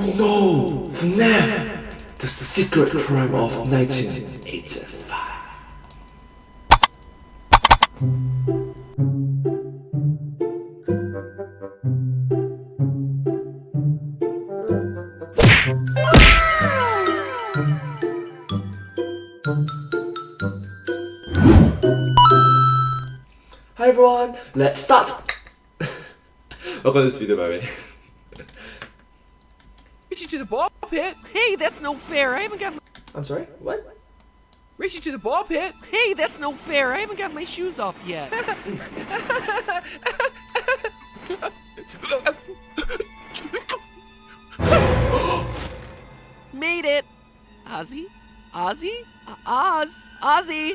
Oh no! FNAF! The Secret Crime of 1985. Hi everyone, let's start! Welcome to this video, by the way. Race you to the ball pit? Hey, that's no fair. I haven't got my... I'm sorry, what? Race you to the ball pit? Hey, that's no fair. I haven't got my shoes off yet. Made it. Ozzy? Ozzy? Ozzy?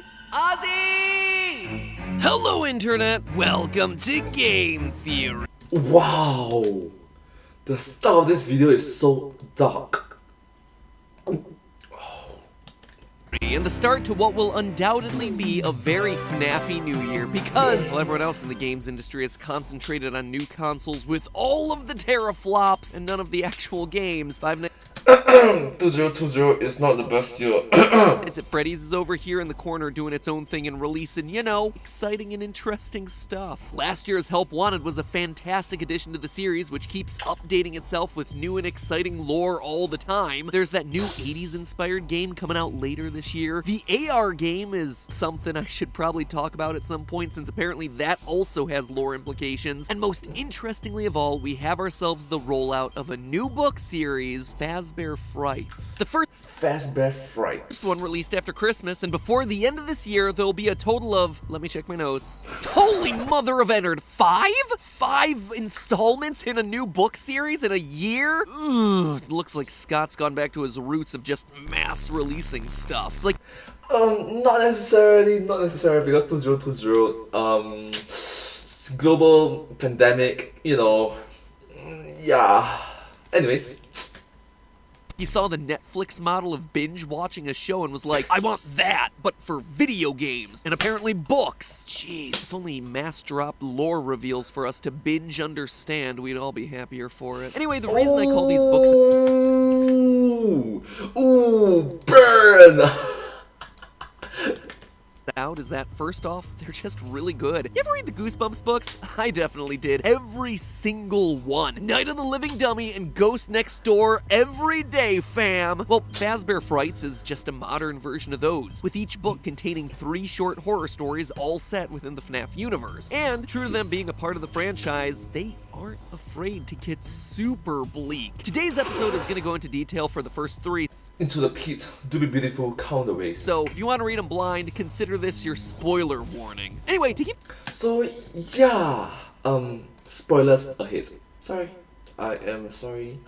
Hello, Internet. Welcome to Game Theory. Wow! The start of this video is so dark. And the start to what will undoubtedly be a very FNAF-y new year because while everyone else in the games industry is concentrated on new consoles with all of the teraflops and none of the actual games, 2020 is not the best year. It's at Freddy's is over here in the corner doing its own thing and releasing, you know, exciting and interesting stuff. Last year's Help Wanted was a fantastic addition to the series, which keeps updating itself with new and exciting lore all the time. There's that new 80s inspired game coming out later this year. The AR game is something I should probably talk about at some point, since apparently that also has lore implications. And most interestingly of all, we have ourselves the rollout of a new book series, Fazbear Frights. The first Fazbear Frights. one released after Christmas, and before the end of this year, there'll be a total of, let me check my notes. Holy mother of Ennard, 5? 5 installments in a new book series in a year? Ugh, looks like Scott's gone back to his roots of just mass releasing stuff. It's like, Not necessarily, because 2020, global pandemic, you know, yeah. Anyways. he saw the Netflix model of binge watching a show and was like, I want that, but for video games, and apparently books. Jeez, if only mass dropped lore reveals for us to binge understand, we'd all be happier for it. Anyway, the reason I call these books... Ooh, burn! out is that, first off, they're just really good. You ever read the Goosebumps books? I definitely did. Every single one. Night of the Living Dummy and Ghost Next Door every day, fam. Well, Fazbear Frights is just a modern version of those, with each book containing 3 short horror stories all set within the FNAF universe. And true to them being a part of the franchise, they aren't afraid to get super bleak. Today's episode is going to go into detail for the first 3. Into the pit, do be beautiful, count the ways. So, if you want to read them blind, consider this your spoiler warning. Anyway, to keep... So, yeah, spoilers ahead. Sorry, I am sorry.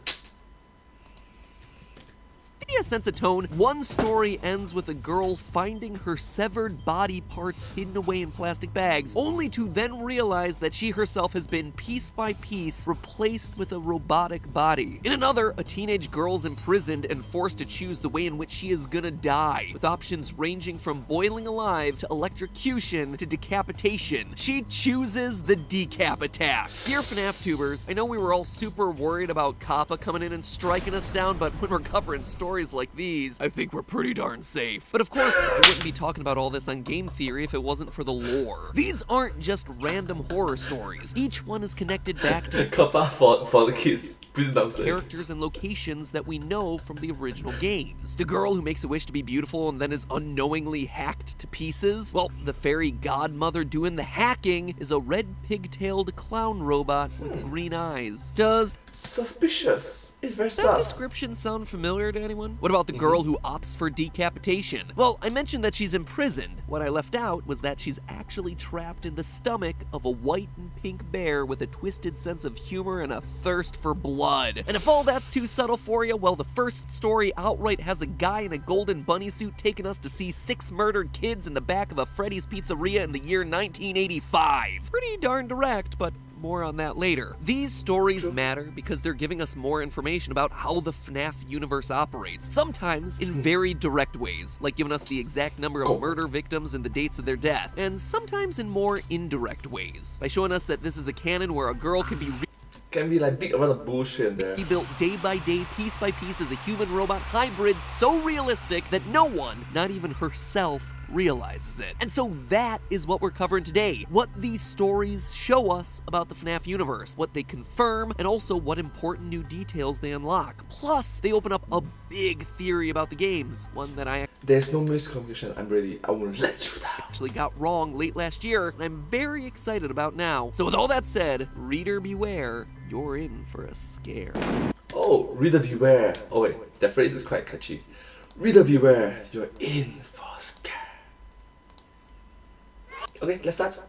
a sense of tone, one story ends with a girl finding her severed body parts hidden away in plastic bags, only to then realize that she herself has been piece by piece replaced with a robotic body. In another, a teenage girl's imprisoned and forced to choose the way in which she is gonna die, with options ranging from boiling alive to electrocution to decapitation. She chooses the decap attack. Dear FNAF tubers, I know we were all super worried about Kappa coming in and striking us down, but when we're covering stories like these, I think we're pretty darn safe. But of course, I wouldn't be talking about all this on Game Theory if it wasn't for the lore. These aren't just random horror stories. Each one is connected back to Kappa for the kids. Pretty dumb stuff. Characters and locations that we know from the original games. The girl who makes a wish to be beautiful and then is unknowingly hacked to pieces? Well, the fairy godmother doing the hacking is a red pigtailed clown robot with green eyes. Does Suspicious. It's very that sus. description sound familiar to anyone? What about the girl who opts for decapitation? Well, I mentioned that she's imprisoned. What I left out was that she's actually trapped in the stomach of a white and pink bear with a twisted sense of humor and a thirst for blood. And if all that's too subtle for you, well, the first story outright has a guy in a golden bunny suit taking us to see 6 murdered kids in the back of a Freddy's Pizzeria in the year 1985. Pretty darn direct, but more on that later. These stories matter because they're giving us more information about how the FNAF universe operates, sometimes in very direct ways, like giving us the exact number of murder victims and the dates of their death, and sometimes in more indirect ways, by showing us that this is a canon where a girl can be can be like big around the bush here and there. He built day by day, piece by piece as a human-robot hybrid so realistic that no one, not even herself, realizes it. And so that is what we're covering today. What these stories show us about the FNAF universe, what they confirm, and also what important new details they unlock. Plus, they open up a big theory about the games, one that I There's no miscommunication, I'm ready. I will let you down. actually got wrong late last year, and I'm very excited about now. So with all that said, reader beware, you're in for a scare. Oh, reader beware. Oh wait, that phrase is quite catchy. Reader beware, you're in for a scare. Okay, let's start.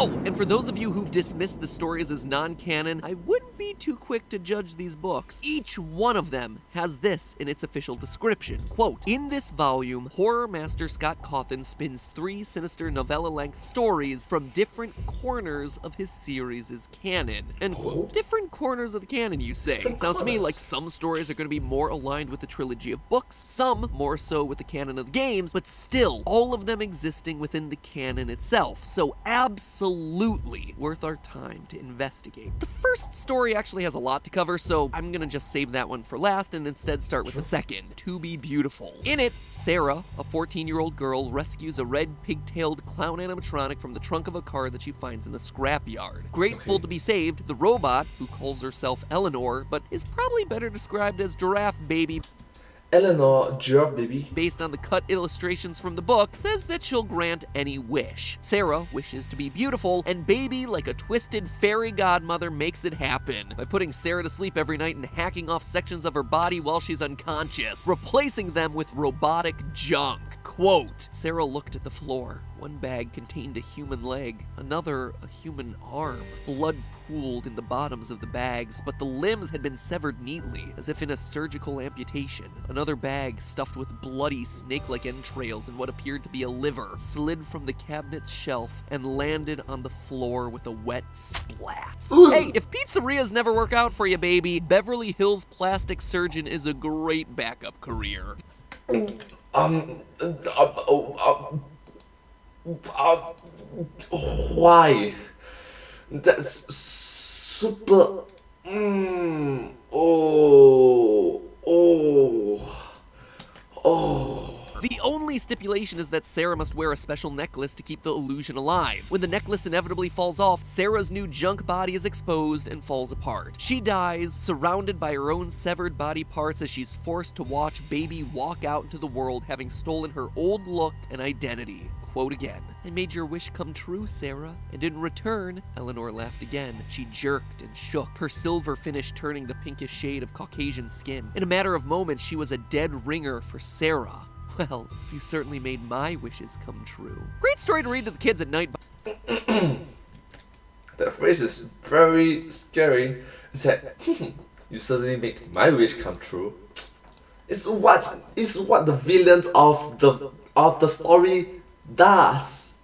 Oh, and for those of you who've dismissed the stories as non-canon, I wouldn't be too quick to judge these books. Each one of them has this in its official description. Quote, in this volume, horror master Scott Cawthon spins 3 sinister novella-length stories from different corners of his series' canon. End quote. Different corners of the canon, you say? Sounds to me like some stories are going to be more aligned with the trilogy of books, some more so with the canon of the games, but still, all of them existing within the canon itself. So absolutely worth our time to investigate. The first story actually has a lot to cover, so I'm gonna just save that one for last and instead start with the second, To Be Beautiful. In it, Sarah, a 14-year-old girl, rescues a red pigtailed clown animatronic from the trunk of a car that she finds in a scrapyard. Grateful to be saved, the robot, who calls herself Eleanor, but is probably better described as Giraffe Baby Eleanor, giraffe baby. based on the cut illustrations from the book, says that she'll grant any wish. Sarah wishes to be beautiful, and Baby, like a twisted fairy godmother, makes it happen by putting Sarah to sleep every night and hacking off sections of her body while she's unconscious, replacing them with robotic junk. Quote, Sarah looked at the floor. One bag contained a human leg, another a human arm. Blood pooled in the bottoms of the bags, but the limbs had been severed neatly, as if in a surgical amputation. Another bag, stuffed with bloody snake-like entrails and what appeared to be a liver, slid from the cabinet's shelf and landed on the floor with a wet splat. Hey, if pizzerias never work out for you, baby, Beverly Hills plastic surgeon is a great backup career. Why? That's super. The only stipulation is that Sarah must wear a special necklace to keep the illusion alive. When the necklace inevitably falls off, Sarah's new junk body is exposed and falls apart. She dies, surrounded by her own severed body parts as she's forced to watch Baby walk out into the world having stolen her old look and identity. Quote again, I made your wish come true, Sarah. And in return, Eleanor laughed again. She jerked and shook, her silver finish turning the pinkish shade of Caucasian skin. In a matter of moments, she was a dead ringer for Sarah. Well, you certainly made my wishes come true. Great story to read to the kids at night. That phrase is very scary. It's like, you suddenly make my wish come true. It's what the villains of the story does.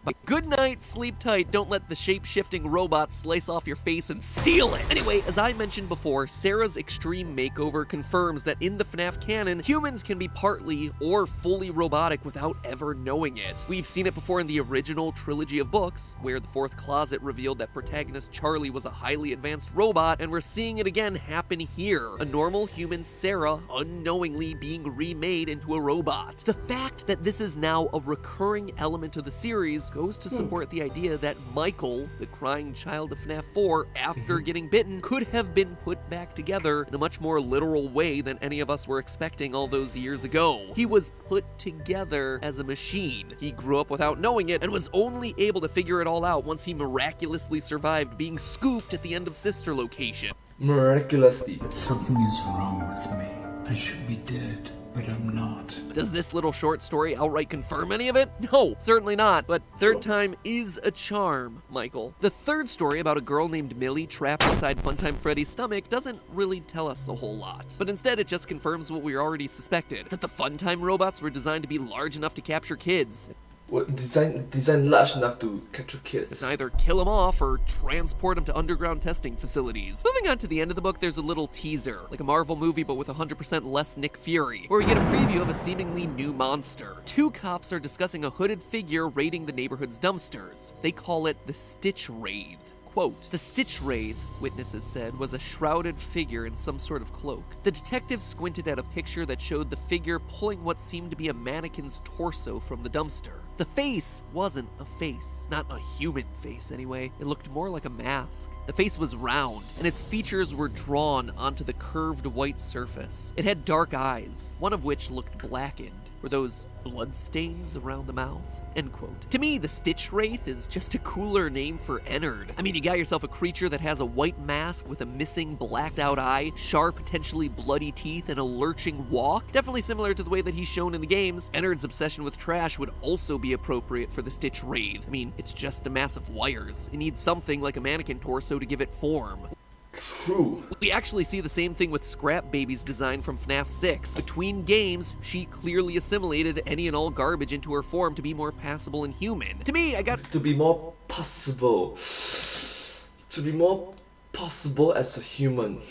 But good night, sleep tight, don't let the shape-shifting robot slice off your face and steal it! Anyway, as I mentioned before, Sarah's extreme makeover confirms that in the FNAF canon, humans can be partly or fully robotic without ever knowing it. We've seen it before in the original trilogy of books, where the fourth closet revealed that protagonist Charlie was a highly advanced robot, and we're seeing it again happen here. A normal human Sarah unknowingly being remade into a robot. The fact that this is now a recurring element of the series goes to support the idea that Michael, the crying child of FNAF 4, after getting bitten, could have been put back together in a much more literal way than any of us were expecting all those years ago. He was put together as a machine. He grew up without knowing it and was only able to figure it all out once he miraculously survived being scooped at the end of Sister Location. Miraculously. But something is wrong with me. I should be dead, but I'm not. Does this little short story outright confirm any of it? No, certainly not, but third time is a charm, Michael. The third story about a girl named Millie trapped inside Funtime Freddy's stomach doesn't really tell us a whole lot, but instead it just confirms what we already suspected, that the Funtime robots were designed to be large enough to capture kids. Design large enough to capture kids. It's either kill them off or transport them to underground testing facilities. Moving on to the end of the book, there's a little teaser, like a Marvel movie but with 100% less Nick Fury, where we get a preview of a seemingly new monster. Two cops are discussing a hooded figure raiding the neighborhood's dumpsters. They call it the Stitch Wraith. Quote, the Stitch Wraith, witnesses said, was a shrouded figure in some sort of cloak. The detective squinted at a picture that showed the figure pulling what seemed to be a mannequin's torso from the dumpster. The face wasn't a face. Not a human face, anyway. It looked more like a mask. The face was round, and its features were drawn onto the curved white surface. It had dark eyes, one of which looked blackened. Were those blood stains around the mouth? End quote. To me, the Stitch Wraith is just a cooler name for Ennard. I mean, you got yourself a creature that has a white mask with a missing blacked out eye, sharp, potentially bloody teeth, and a lurching walk. Definitely similar to the way that he's shown in the games. Ennard's obsession with trash would also be appropriate for the Stitch Wraith. I mean, it's just a mass of wires. It needs something like a mannequin torso to give it form. True. We actually see the same thing with Scrap Baby's design from FNAF 6. Between games, she clearly assimilated any and all garbage into her form to be more passable and human. To me, I got To be more possible. To be more possible as a human.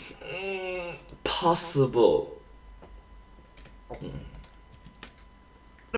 Possible. to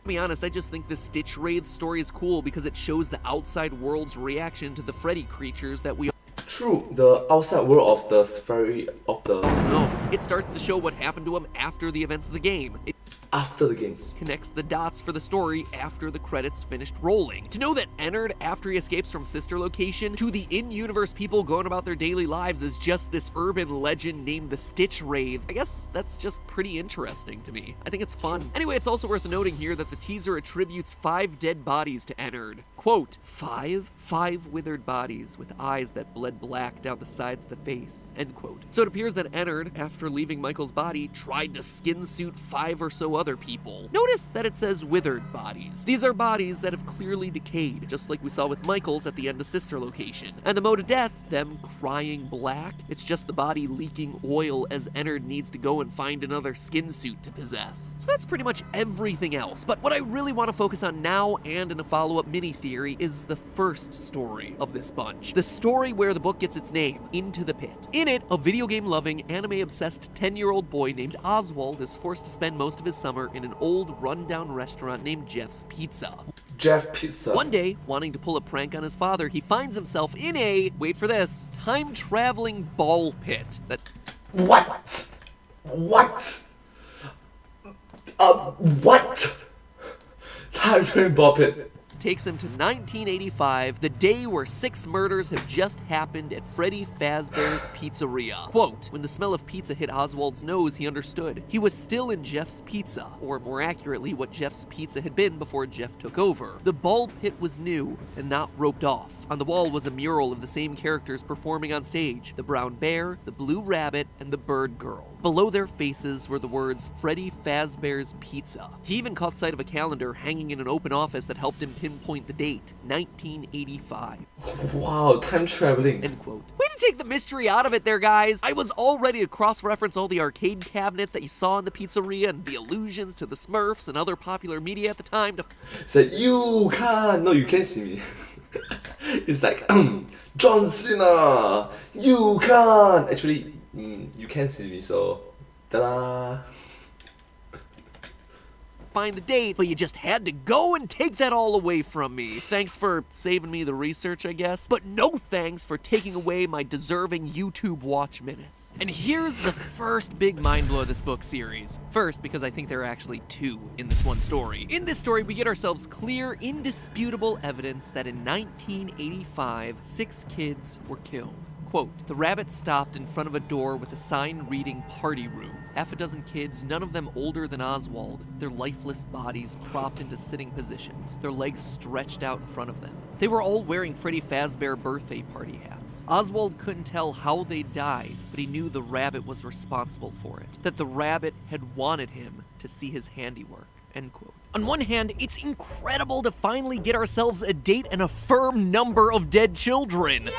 be honest, I just think this Stitch Wraith story is cool because it shows the outside world's reaction to the Freddy creatures that we True, the outside world of the fairy of the know. It starts to show what happened to him after the events of the game. It after the games. connects the dots for the story after the credits finished rolling. To know that Ennard, after he escapes from Sister Location, to the in-universe people going about their daily lives is just this urban legend named the Stitch Wraith, I guess that's just pretty interesting to me. I think it's fun. Anyway, it's also worth noting here that the teaser attributes 5 dead bodies to Ennard. Quote, 5 withered bodies with eyes that bled black down the sides of the face, end quote. So it appears that Ennard, after leaving Michael's body, tried to skin suit 5 or so other people. Notice that it says withered bodies. These are bodies that have clearly decayed, just like we saw with Michael's at the end of Sister Location. And the mode of death, them crying black, it's just the body leaking oil as Ennard needs to go and find another skin suit to possess. So that's pretty much everything else. But what I really want to focus on now and in a follow-up mini-theory is the first story of this bunch. The story where the book gets its name, Into the Pit. In it, a video game-loving, anime-obsessed 10-year-old boy named Oswald is forced to spend most of his summer in an old, run-down restaurant named Jeff's Pizza. Jeff Pizza. One day, wanting to pull a prank on his father, he finds himself in a, wait for this, time-traveling ball pit that What? What? What? Time train ball pit. takes him to 1985, the day where 6 murders have just happened at Freddy Fazbear's Pizzeria. Quote, when the smell of pizza hit Oswald's nose, he understood. He was still in Jeff's Pizza, or more accurately, what Jeff's Pizza had been before Jeff took over. The ball pit was new and not roped off. On the wall was a mural of the same characters performing on stage, the brown bear, the blue rabbit, and the bird girl. Below their faces were the words Freddy Fazbear's Pizza. He even caught sight of a calendar hanging in an open office that helped him pinpoint the date, 1985. Wow, time traveling. End quote. Way to take the mystery out of it there, guys. I was all ready to cross-reference all the arcade cabinets that you saw in the pizzeria and the allusions to the Smurfs and other popular media at the time to Said you can't. No, you can't see me. It's like John Cena. You can't. Actually, you can see me. So, ta-da. find the date, but you just had to go and take that all away from me. Thanks for saving me the research, I guess, but no thanks for taking away my deserving YouTube watch minutes. And here's the first big mind blow of this book series. First, because I think there are actually 2 in this one story. In this story, we get ourselves clear, indisputable evidence that in 1985, 6 kids were killed. Quote, the rabbit stopped in front of a door with a sign reading party room. Half a dozen kids, none of them older than Oswald, their lifeless bodies propped into sitting positions, their legs stretched out in front of them. They were all wearing Freddy Fazbear birthday party hats. Oswald couldn't tell how they died, but he knew the rabbit was responsible for it, that the rabbit had wanted him to see his handiwork. End quote. On one hand, it's incredible to finally get ourselves a date and a firm number of dead children. Yay!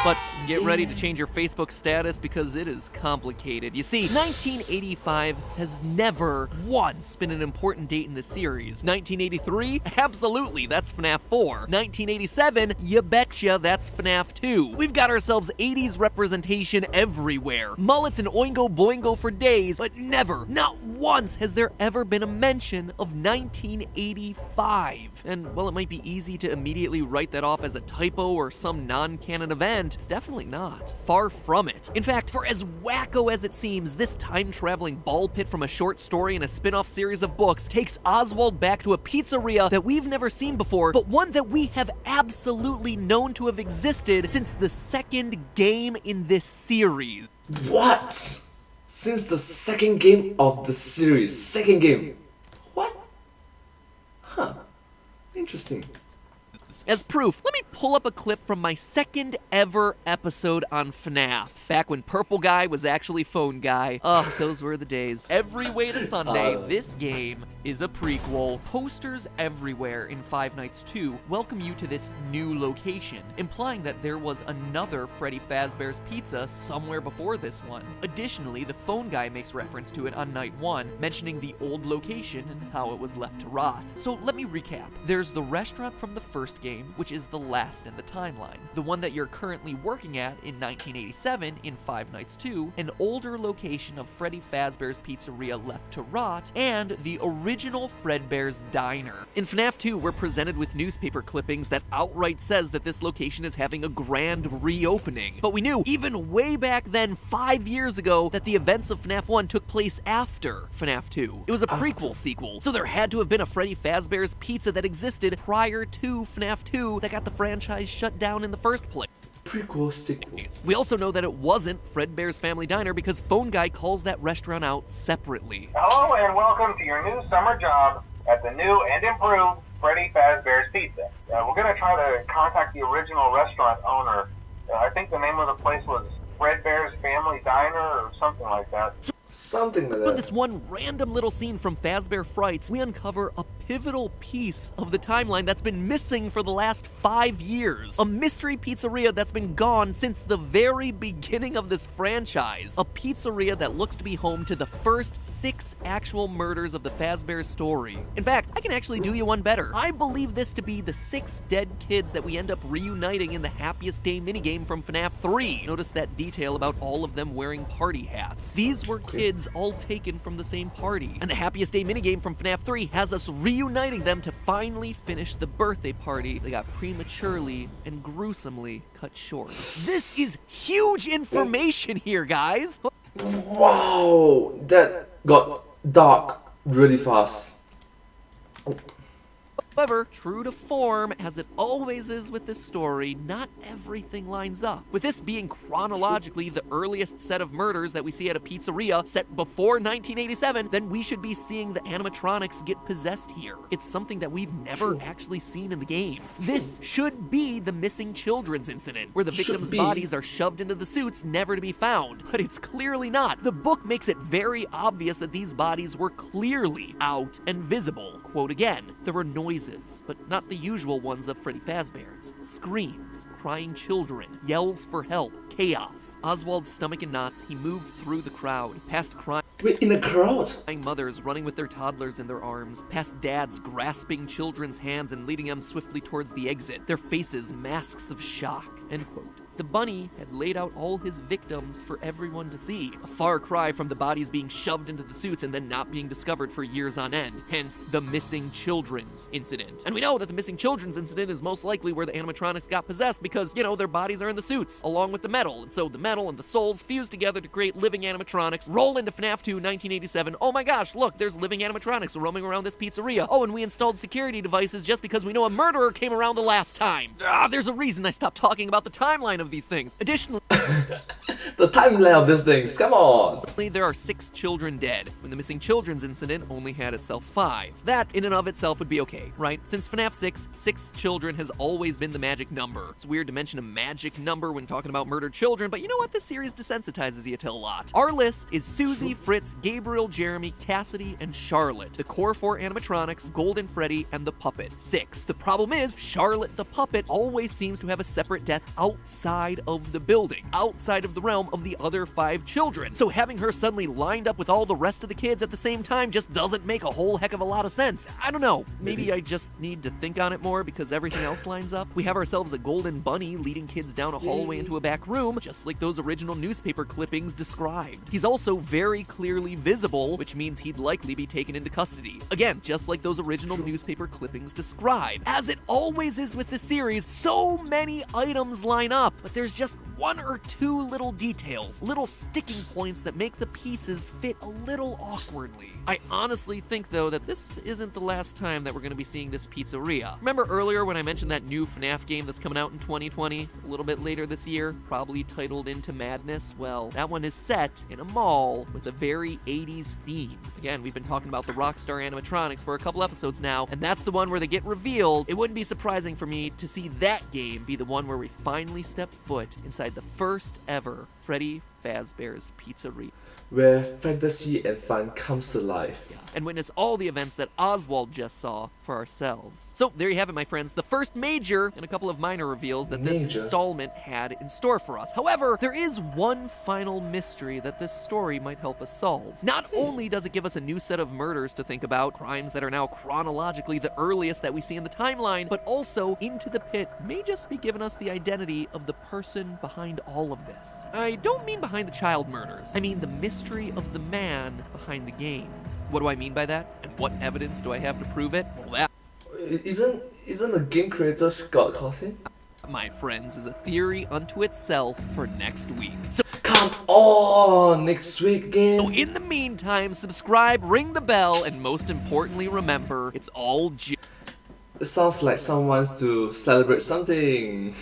But get ready to change your Facebook status because it is complicated. You see, 1985 has never once been an important date in the series. 1983? Absolutely, that's FNAF 4. 1987? You betcha, that's FNAF 2. We've got ourselves 80s representation everywhere. Mullets and Oingo Boingo for days, but never, not once has there ever been a mention of 1985. And while it might be easy to immediately write that off as a typo or some non-canon event, it's definitely not. Far from it. In fact, for as wacko as it seems, this time-traveling ball pit from a short story and a spin-off series of books takes Oswald back to a pizzeria that we've never seen before, but one that we have absolutely known to have existed since the second game in this series. What? Since the second game of the series. Second game. What? Huh. Interesting. As proof, let me pull up a clip from my second ever episode on FNAF. Back when Purple Guy was actually Phone Guy. Oh, those were the days. Every Way to Sunday, this game is a prequel. Posters everywhere in Five Nights 2 welcome you to this new location, implying that there was another Freddy Fazbear's Pizza somewhere before this one. Additionally, the Phone Guy makes reference to it on night 1, mentioning the old location and how it was left to rot. So let me recap. There's the restaurant from the first game, which is the last in the timeline. The one that you're currently working at in 1987 in Five Nights 2, an older location of Freddy Fazbear's Pizzeria left to rot, and the original Fredbear's Diner. In FNAF 2, we're presented with newspaper clippings that outright says that this location is having a grand reopening. But we knew, even way back then, 5 years ago, that the events of FNAF 1 took place after FNAF 2. It was a prequel sequel, so there had to have been a Freddy Fazbear's Pizza that existed prior to FNAF 2 that got the franchise shut down in the first place. Prequel sequels. We also know that it wasn't Fredbear's Family Diner because Phone Guy calls that restaurant out separately. Hello and welcome to your new summer job at the new and improved Freddy Fazbear's Pizza. We're going to try to contact the original restaurant owner. I think the name of the place was Fredbear's Family Diner or something like that. Something like In that. this one random little scene from Fazbear Frights, we uncover a pivotal piece of the timeline that's been missing for the last 5 years. A mystery pizzeria that's been gone since the very beginning of this franchise. A pizzeria that looks to be home to the first 6 actual murders of the Fazbear story. In fact, I can actually do you one better. I believe this to be the 6 dead kids that we end up reuniting in the Happiest Day minigame from FNAF 3. Notice that detail about all of them wearing party hats. These were kids all taken from the same party. And the Happiest Day minigame from FNAF 3 has us reuniting them to finally finish the birthday party that got prematurely and gruesomely cut short. This is huge information here, guys! Wow, that got dark really fast. However, true to form, as it always is with this story, not everything lines up. With this being chronologically the earliest set of murders that we see at a pizzeria set before 1987, then we should be seeing the animatronics get possessed here. It's something that we've never actually seen in the games. This should be the missing children's incident, where the victims' bodies are shoved into the suits never to be found. But it's clearly not. The book makes it very obvious that these bodies were clearly out and visible. Quote again, there were noises, but not the usual ones of Freddy Fazbear's. Screams, crying children, yells for help, chaos. Oswald's stomach in knots, he moved through the crowd, past crying Wait, in the crowd? mothers running with their toddlers in their arms, past dads grasping children's hands and leading them swiftly towards the exit, their faces masks of shock. End quote. The bunny had laid out all his victims for everyone to see. A far cry from the bodies being shoved into the suits and then not being discovered for years on end. Hence, the missing children's incident. And we know that the missing children's incident is most likely where the animatronics got possessed because, you know, their bodies are in the suits, along with the metal. And so the metal and the souls fuse together to create living animatronics, roll into FNAF 2 1987. Oh my gosh, look, there's living animatronics roaming around this pizzeria. Oh, and we installed security devices just because we know a murderer came around the last time. There's a reason I stopped talking about the timeline of these things. Additionally, The timeline of these things, come on! There are 6 children dead, when the missing children's incident only had itself 5. That, in and of itself, would be okay, right? Since FNAF 6, 6 children has always been the magic number. It's weird to mention a magic number when talking about murdered children, but you know what? This series desensitizes you to a lot. Our list is Susie, Fritz, Gabriel, Jeremy, Cassidy, and Charlotte. The core 4 animatronics, Golden Freddy, and the puppet. 6. The problem is, Charlotte the puppet always seems to have a separate death outside of the building, outside of the realm of the other 5 children. So having her suddenly lined up with all the rest of the kids at the same time just doesn't make a whole heck of a lot of sense. I don't know, maybe I just need to think on it more because everything else lines up. We have ourselves a golden bunny leading kids down a hallway into a back room, just like those original newspaper clippings described. He's also very clearly visible, which means he'd likely be taken into custody. Again, just like those original newspaper clippings describe. As it always is with the series, so many items line up, but there's just 1 or 2 little details, little sticking points that make the pieces fit a little awkwardly. I honestly think, though, that this isn't the last time that we're going to be seeing this pizzeria. Remember earlier when I mentioned that new FNAF game that's coming out in 2020, a little bit later this year, probably titled Into Madness? Well, that one is set in a mall with a very 80s theme. Again, we've been talking about the Rockstar animatronics for a couple episodes now, and that's the one where they get revealed. It wouldn't be surprising for me to see that game be the one where we finally step foot inside the first ever Freddy Fazbear's Pizzeria, Where fantasy and fun comes to life. and witness all the events that Oswald just saw for ourselves. So there you have it, my friends, the first major and a couple of minor reveals that this installment had in store for us. However, there is one final mystery that this story might help us solve. Not only does it give us a new set of murders to think about, crimes that are now chronologically the earliest that we see in the timeline, but also Into the Pit may just be giving us the identity of the person behind all of this. I don't mean behind the child murders. I mean the mystery of the man behind the games. What do I mean by that? And what evidence do I have to prove it? Well, that, Isn't the game creator Scott Cawthon? my friends, is a theory unto itself for next week. So Come on, next week again. in the meantime, subscribe, ring the bell, and most importantly, remember, it's all It sounds like someone wants to celebrate something.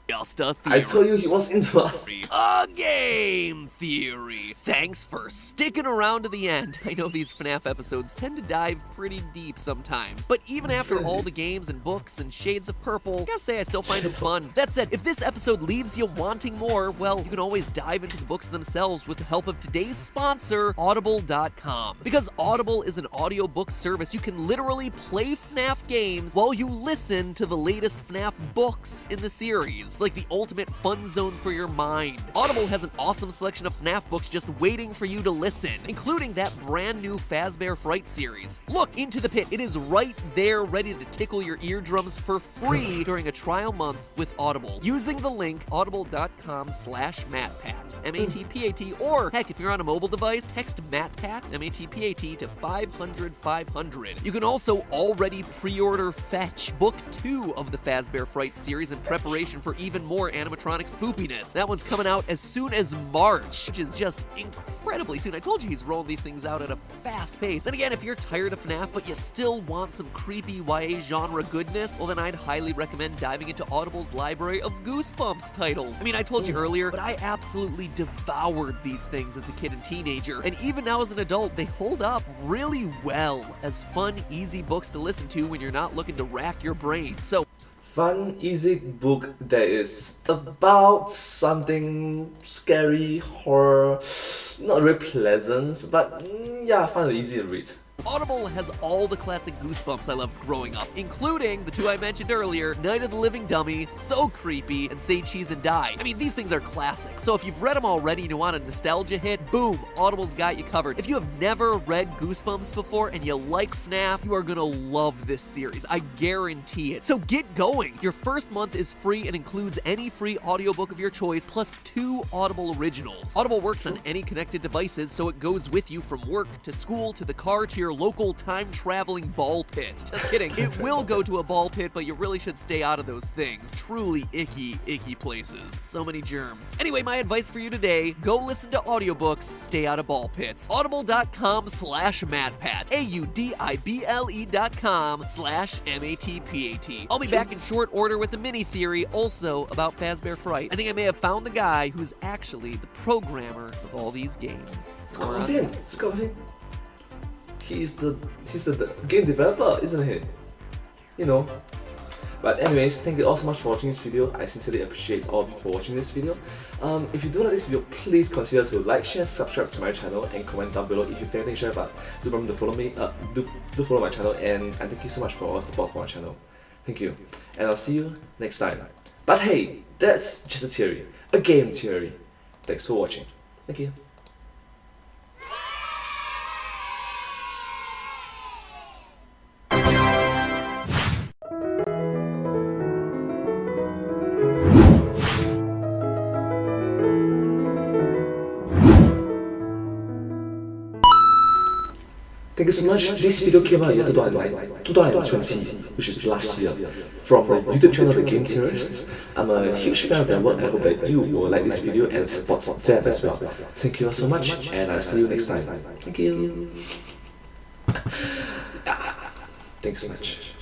just a theory. I told you he was into us. A game theory. Thanks for sticking around to the end. I know these FNAF episodes tend to dive pretty deep sometimes, but even after all the games and books and shades of purple, I gotta say I still find it fun. That said, if this episode leaves you wanting more, well, you can always dive into the books themselves with the help of today's sponsor, Audible.com. Because Audible is an audiobook service, you can literally play FNAF games while you listen to the latest FNAF books in the series. It's like the ultimate fun zone for your mind. Audible has an awesome selection of FNAF books just waiting for you to listen, including that brand new Fazbear Fright series. Look, Into the Pit, it is right there ready to tickle your eardrums for free during a trial month with Audible. Using the link audible.com/MattPat, M-A-T-P-A-T, or heck, if you're on a mobile device, text MattPat, M-A-T-P-A-T, to 500-500. You can also already pre-order Fetch, Book 2 of the Fazbear Fright series in preparation for even more animatronic spoopiness. That one's coming out as soon as March, which is just incredibly soon. I told you he's rolling these things out at a fast pace. And again, if you're tired of FNAF, but you still want some creepy YA genre goodness, well then I'd highly recommend diving into Audible's library of Goosebumps titles. I mean, I told you earlier, but I absolutely devoured these things as a kid and teenager. And even now as an adult, they hold up really well as fun, easy books to listen to when you're not looking to rack your brain. So Fun, easy book that is about something scary, horror, not very pleasant, but yeah, fun and easy to read. Audible has all the classic Goosebumps I loved growing up, including the 2 I mentioned earlier, Night of the Living Dummy, So Creepy, and Say Cheese and Die. I mean, these things are classics, so if you've read them already and you want a nostalgia hit, boom, Audible's got you covered. If you have never read Goosebumps before and you like FNAF, you are gonna love this series. I guarantee it. So get going. Your first month is free and includes any free audiobook of your choice, plus 2 Audible originals. Audible works on any connected devices, so it goes with you from work to school to the car to your your local time-traveling ball pit. Just kidding. It will go to a ball pit, but you really should stay out of those things. Truly icky, icky places. So many germs. Anyway, my advice for you today, go listen to audiobooks, stay out of ball pits. Audible.com/MattPat. AUDIBLE.com/MATPAT. I'll be back in short order with a mini theory also about Fazbear Fright. I think I may have found the guy who's actually the programmer of all these games. Scott Lin. He's the game developer, isn't he? You know. But anyways, thank you all so much for watching this video. I sincerely appreciate all of you for watching this video. If you do like this video, please consider to like, share, subscribe to my channel, and comment down below if you have anything to share. But do remember to follow me. Do follow my channel, and thank you so much for all the support for my channel. Thank you, and I'll see you next time. But hey, that's just a theory, a game theory. Thanks for watching. Thank you. Thank you so much. This video came out in 2020, which is last year, from the YouTube channel The Game Theorists. I'm a huge fan of their work and I hope that you will like this video and support them as well. Thank you all so much, and I'll see you next time. Thank you. Thanks so much.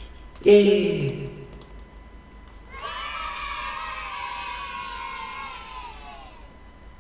Yay!